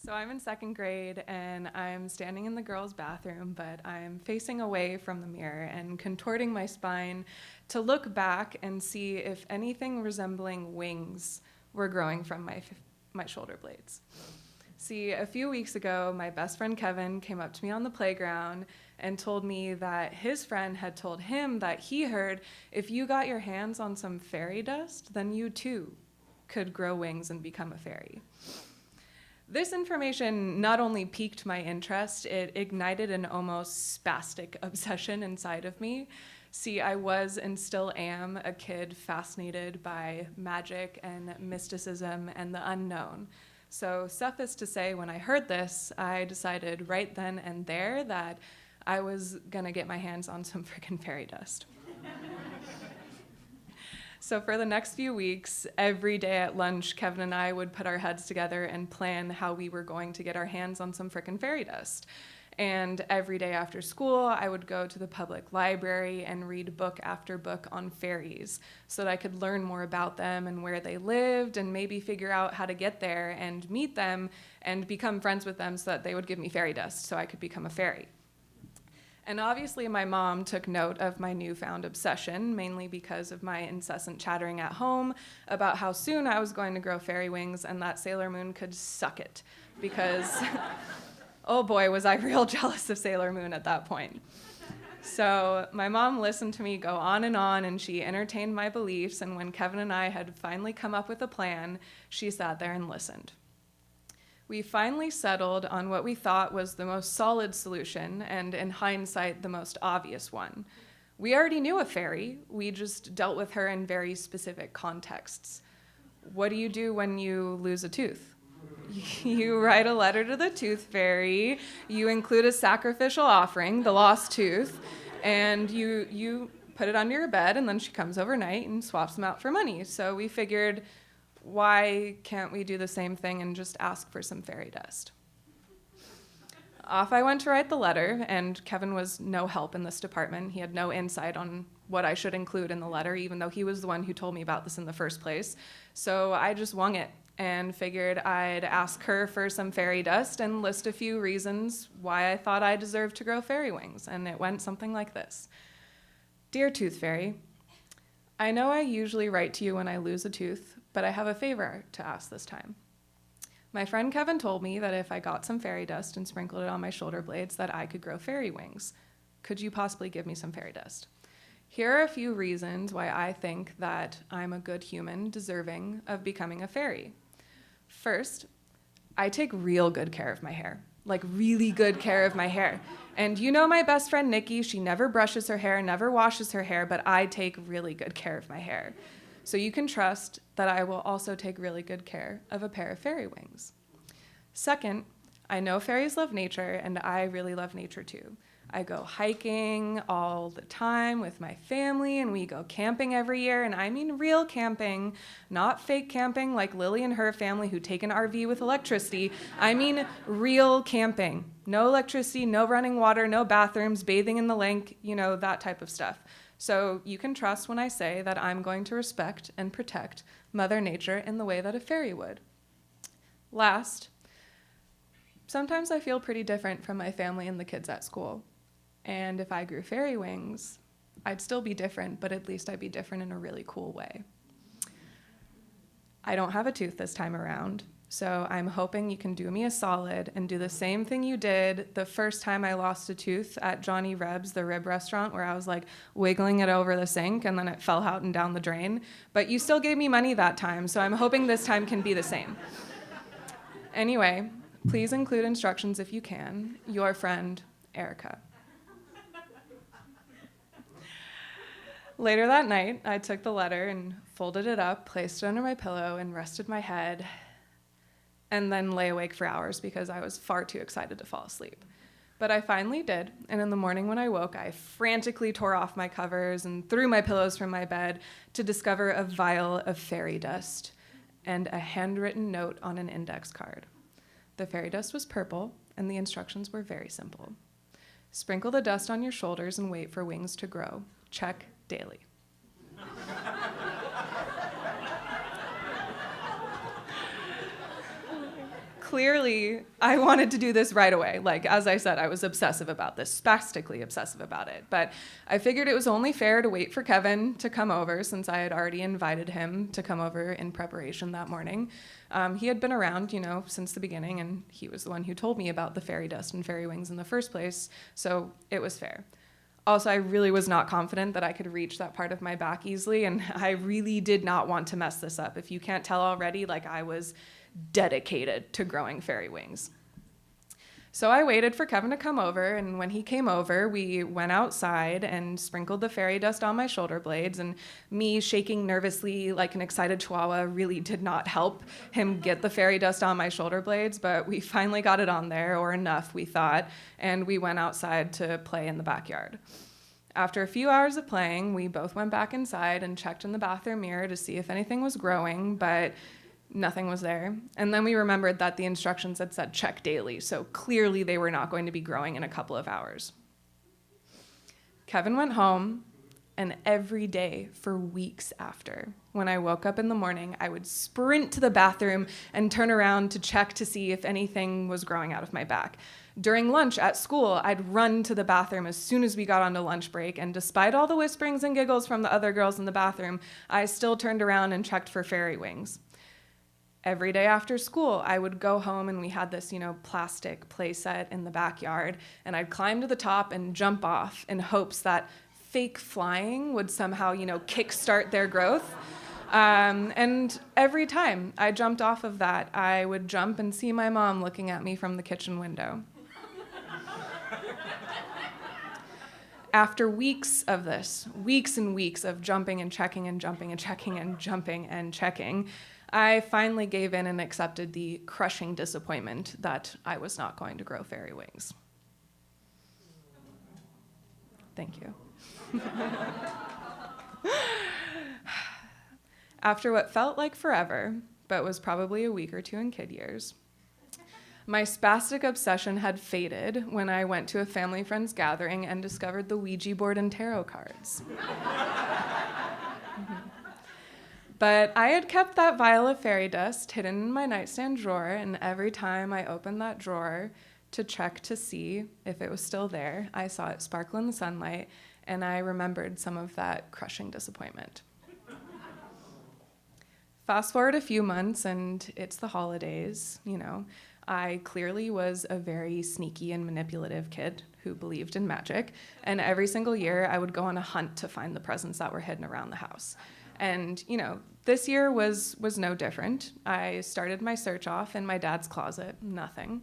So I'm in second grade and I'm standing in the girls' bathroom, but I'm facing away from the mirror and contorting my spine to look back and see if anything resembling wings were growing from my shoulder blades. See, a few weeks ago, my best friend Kevin came up to me on the playground and told me that his friend had told him that he heard if you got your hands on some fairy dust, then you too could grow wings and become a fairy. This information not only piqued my interest, it ignited an almost spastic obsession inside of me. See, I was and still am a kid fascinated by magic and mysticism and the unknown. So, suffice to say, when I heard this, I decided right then and there that I was gonna get my hands on some freaking fairy dust. So for the next few weeks, every day at lunch, Kevin and I would put our heads together and plan how we were going to get our hands on some frickin' fairy dust. And every day after school, I would go to the public library and read book after book on fairies so that I could learn more about them and where they lived and maybe figure out how to get there and meet them and become friends with them so that they would give me fairy dust so I could become a fairy. And obviously my mom took note of my newfound obsession, mainly because of my incessant chattering at home about how soon I was going to grow fairy wings and that Sailor Moon could suck it. Because, oh boy, was I real jealous of Sailor Moon at that point. So my mom listened to me go on, and she entertained my beliefs, and when Kevin and I had finally come up with a plan, she sat there and listened. We finally settled on what we thought was the most solid solution, and in hindsight, the most obvious one. We already knew a fairy, we just dealt with her in very specific contexts. What do you do when you lose a tooth? You write a letter to the tooth fairy, you include a sacrificial offering, the lost tooth, and you put it under your bed, and then she comes overnight and swaps them out for money. So we figured, why can't we do the same thing and just ask for some fairy dust? Off I went to write the letter, and Kevin was no help in this department. He had no insight on what I should include in the letter, even though he was the one who told me about this in the first place. So I just wung it and figured I'd ask her for some fairy dust and list a few reasons why I thought I deserved to grow fairy wings. And it went something like this. Dear Tooth Fairy, I know I usually write to you when I lose a tooth, but I have a favor to ask this time. My friend Kevin told me that if I got some fairy dust and sprinkled it on my shoulder blades, that I could grow fairy wings. Could you possibly give me some fairy dust? Here are a few reasons why I think that I'm a good human deserving of becoming a fairy. First, I take real good care of my hair. Like really good care of my hair. And you know my best friend Nikki, she never brushes her hair, never washes her hair, but I take really good care of my hair. So you can trust that I will also take really good care of a pair of fairy wings. Second, I know fairies love nature, and I really love nature too. I go hiking all the time with my family, and we go camping every year, and I mean real camping, not fake camping like Lily and her family who take an RV with electricity. I mean real camping. No electricity, no running water, no bathrooms, bathing in the lake, that type of stuff. So you can trust when I say that I'm going to respect and protect Mother Nature in the way that a fairy would. Last, sometimes I feel pretty different from my family and the kids at school. And if I grew fairy wings, I'd still be different, but at least I'd be different in a really cool way. I don't have a tooth this time around, so I'm hoping you can do me a solid and do the same thing you did the first time I lost a tooth at Johnny Reb's, the rib restaurant, where I was like wiggling it over the sink and then it fell out and down the drain. But you still gave me money that time, so I'm hoping this time can be the same. Anyway, please include instructions if you can. Your friend, Erica. Later that night, I took the letter and folded it up, placed it under my pillow, and rested my head, and then lay awake for hours because I was far too excited to fall asleep. But I finally did, and in the morning when I woke, I frantically tore off my covers and threw my pillows from my bed to discover a vial of fairy dust and a handwritten note on an index card. The fairy dust was purple, and the instructions were very simple. Sprinkle the dust on your shoulders and wait for wings to grow. Check daily. clearly, I wanted to do this right away. Like, as I said, I was obsessive about this, spastically obsessive about it. But I figured it was only fair to wait for Kevin to come over, since I had already invited him to come over in preparation that morning. He had been around, since the beginning, and he was the one who told me about the fairy dust and fairy wings in the first place, so it was fair. Also, I really was not confident that I could reach that part of my back easily, and I really did not want to mess this up. If you can't tell already, I was dedicated to growing fairy wings. So I waited for Kevin to come over, and when he came over, we went outside and sprinkled the fairy dust on my shoulder blades, and me shaking nervously like an excited chihuahua really did not help him get the fairy dust on my shoulder blades, but we finally got it on there, or enough, we thought, and we went outside to play in the backyard. After a few hours of playing, we both went back inside and checked in the bathroom mirror to see if anything was growing, but nothing was there. And then we remembered that the instructions had said check daily, so clearly they were not going to be growing in a couple of hours. Kevin went home, and every day for weeks after, when I woke up in the morning, I would sprint to the bathroom and turn around to check to see if anything was growing out of my back. During lunch at school, I'd run to the bathroom as soon as we got onto lunch break, and despite all the whisperings and giggles from the other girls in the bathroom, I still turned around and checked for fairy wings. Every day after school, I would go home, and we had this, plastic play set in the backyard, and I'd climb to the top and jump off in hopes that fake flying would somehow, kickstart their growth. And every time I jumped off of that, I would jump and see my mom looking at me from the kitchen window. After weeks of this, weeks and weeks of jumping and checking and jumping and checking and jumping and checking, I finally gave in and accepted the crushing disappointment that I was not going to grow fairy wings. Thank you. After what felt like forever, but was probably a week or two in kid years, my spastic obsession had faded when I went to a family friend's gathering and discovered the Ouija board and tarot cards. But I had kept that vial of fairy dust hidden in my nightstand drawer, and every time I opened that drawer to check to see if it was still there, I saw it sparkle in the sunlight, and I remembered some of that crushing disappointment. Fast forward a few months, and it's the holidays, I clearly was a very sneaky and manipulative kid who believed in magic, and every single year I would go on a hunt to find the presents that were hidden around the house. And, this year was no different. I started my search off in my dad's closet, nothing.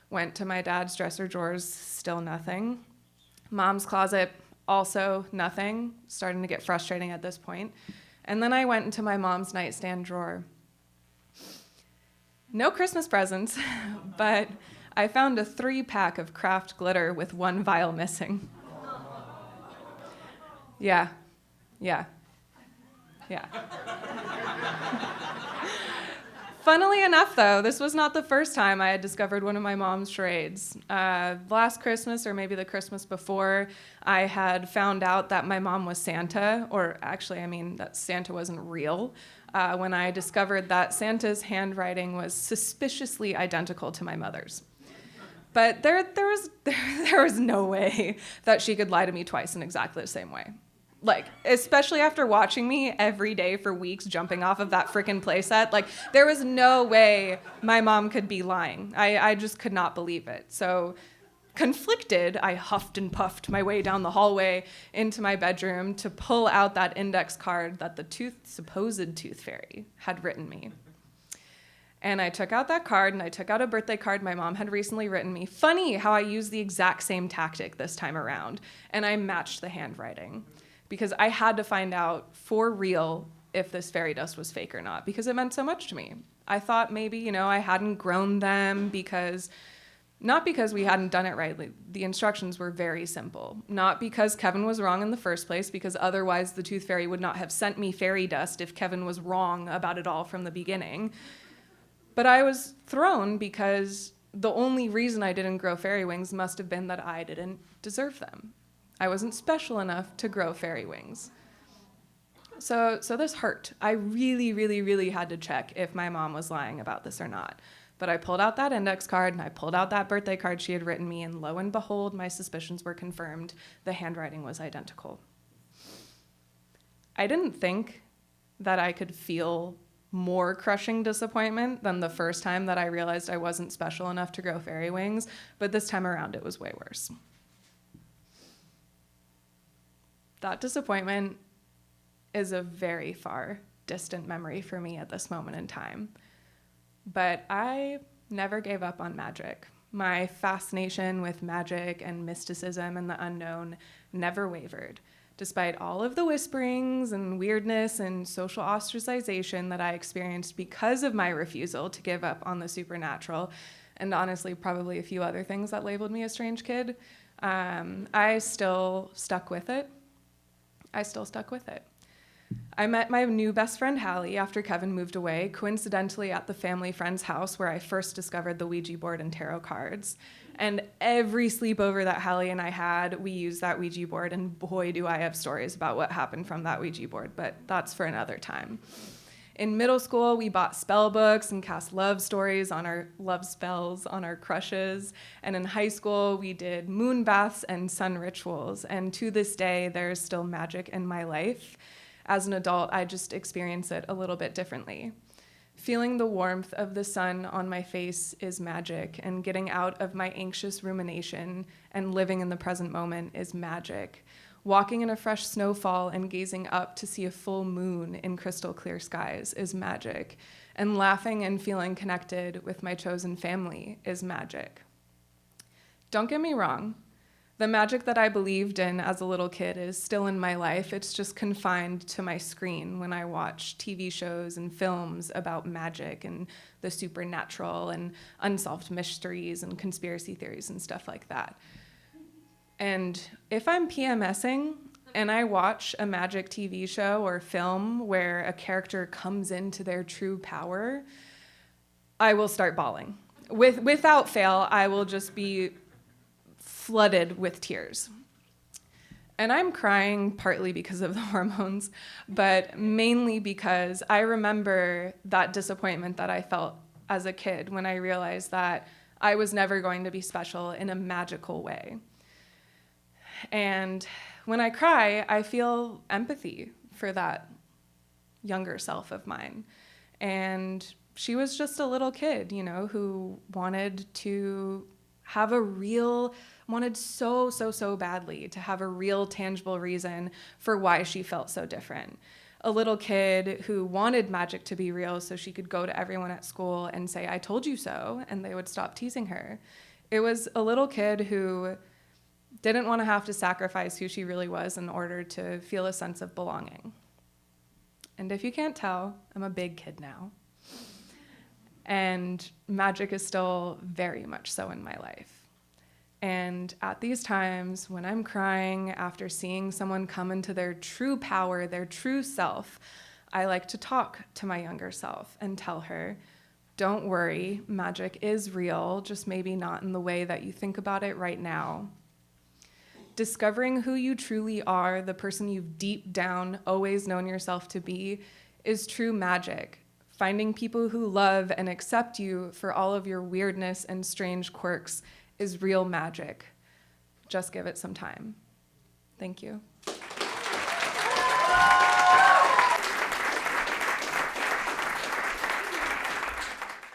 Went to my dad's dresser drawers, still nothing. Mom's closet, also nothing, starting to get frustrating at this point. And then I went into my mom's nightstand drawer. No Christmas presents, but I found a 3-pack of craft glitter with 1 vial missing. Yeah. Funnily enough, though, this was not the first time I had discovered one of my mom's charades. Last Christmas, or maybe the Christmas before, I had found out that my mom was Santa, or actually, that Santa wasn't real, when I discovered that Santa's handwriting was suspiciously identical to my mother's. But there was no way that she could lie to me twice in exactly the same way. Especially after watching me every day for weeks jumping off of that frickin' playset, there was no way my mom could be lying. I just could not believe it. So, conflicted, I huffed and puffed my way down the hallway into my bedroom to pull out that index card that the supposed tooth fairy had written me. And I took out that card, and I took out a birthday card my mom had recently written me. Funny how I used the exact same tactic this time around, and I matched the handwriting. Because I had to find out for real if this fairy dust was fake or not, because it meant so much to me. I thought maybe, I hadn't grown them not because we hadn't done it right. The instructions were very simple. Not because Kevin was wrong in the first place, because otherwise the tooth fairy would not have sent me fairy dust if Kevin was wrong about it all from the beginning. But I was thrown because the only reason I didn't grow fairy wings must have been that I didn't deserve them. I wasn't special enough to grow fairy wings. So this hurt. I really, really, really had to check if my mom was lying about this or not. But I pulled out that index card and I pulled out that birthday card she had written me, and lo and behold, my suspicions were confirmed. The handwriting was identical. I didn't think that I could feel more crushing disappointment than the first time that I realized I wasn't special enough to grow fairy wings, but this time around it was way worse. That disappointment is a very far distant memory for me at this moment in time. But I never gave up on magic. My fascination with magic and mysticism and the unknown never wavered, despite all of the whisperings and weirdness and social ostracization that I experienced because of my refusal to give up on the supernatural, and honestly, probably a few other things that labeled me a strange kid. I still stuck with it. I met my new best friend, Hallie, after Kevin moved away, coincidentally at the family friend's house where I first discovered the Ouija board and tarot cards. And every sleepover that Hallie and I had, we used that Ouija board, and boy, do I have stories about what happened from that Ouija board, but that's for another time. In middle school, we bought spell books and cast love spells on our crushes. And in high school, we did moon baths and sun rituals. And to this day, there's still magic in my life. As an adult, I just experience it a little bit differently. Feeling the warmth of the sun on my face is magic, and getting out of my anxious rumination and living in the present moment is magic. Walking in a fresh snowfall and gazing up to see a full moon in crystal clear skies is magic. And laughing and feeling connected with my chosen family is magic. Don't get me wrong. The magic that I believed in as a little kid is still in my life. It's just confined to my screen when I watch TV shows and films about magic and the supernatural and unsolved mysteries and conspiracy theories and stuff like that. And if I'm PMSing and I watch a magic TV show or film where a character comes into their true power, I will start bawling. Without fail, I will just be flooded with tears. And I'm crying partly because of the hormones, but mainly because I remember that disappointment that I felt as a kid when I realized that I was never going to be special in a magical way. And when I cry, I feel empathy for that younger self of mine. And she was just a little kid, who wanted so badly to have a real tangible reason for why she felt so different. A little kid who wanted magic to be real so she could go to everyone at school and say, "I told you so," and they would stop teasing her. It was a little kid who didn't want to have to sacrifice who she really was in order to feel a sense of belonging. And if you can't tell, I'm a big kid now. And magic is still very much so in my life. And at these times when I'm crying after seeing someone come into their true power, their true self, I like to talk to my younger self and tell her, don't worry, magic is real, just maybe not in the way that you think about it right now. Discovering who you truly are, the person you've deep down always known yourself to be, is true magic. Finding people who love and accept you for all of your weirdness and strange quirks is real magic. Just give it some time. Thank you.